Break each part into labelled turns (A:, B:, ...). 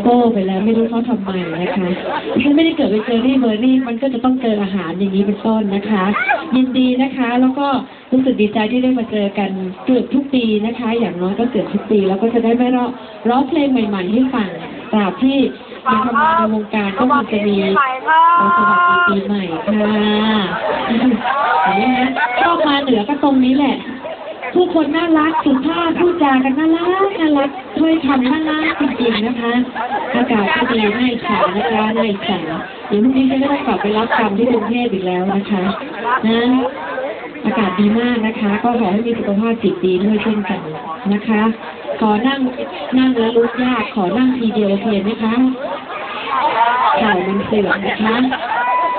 A: โก้ไปแล้วไม่รู้เขาทำไมนะคะถ้าไม่ได้เกิดไปเจอที่เบอร์รี่มันก็จะต้องเจออาหารอย่างนี้เป็นต้นนะคะ ยินดีนะคะแล้วก็รู้สึกดีใจที่ได้มาเจอกันเกือบทุกปีนะคะอย่างน้อยก็เกือบทุกปีแล้วก็จะได้ไม่ร้องเพลงใหม่ๆให้ฟังตราบที่ยังทำงานในวงการก็คงจะมีสวัสดีปีใหม่ค่ะเห็นไหมคะชอบมาเหนือก็ตรงนี้แหละผู้คนน่ารักสุภาพพูดจากันน่ารักถ้อยคำน่ารักจริงๆนะคะอากาศก็ดีน่าอิจฉานะคะน่าอิจฉาเดี๋ยวพรุ่งนี้จะได้กลับไปรับกรรมที่กรุงเทพอีกแล้วนะคะนะอากาศดีมากนะคะก็ขอให้มีสุขภาพจิตดีด้วยเช่นกันนะคะขอนั่งแล้วลุกยากขอนั่งทีเดียวเพียงนะคะข่าวมันเสื่อมนะคะ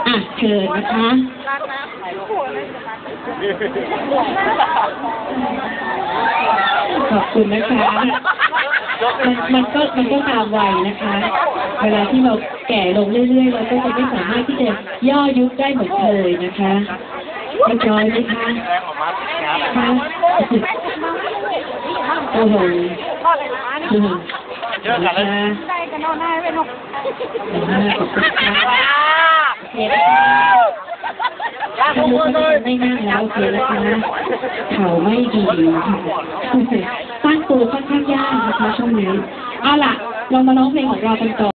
A: อ่ะเชิญนะคะขอบคุณนะคะมันก็ตามวัยนะคะเวลาที่เราแก่ลงเรื่อยๆเราก็จะไม่สามารถที่จะย่อยุคได้เหมือนเคยนะคะไม่ร้อยไหมคะคะโอ้โหเยอะกันเลยได้กันนอนได้ไหมลูกขอบคุณค่ะไม่นั่งแล้วโอเคนะคะเขาไม่ดีค่ะตั้งตัวค่อนข้างยากนะคะช่วงนี้เอาล่ะเรามาร้องเพลงของเรากันก่อน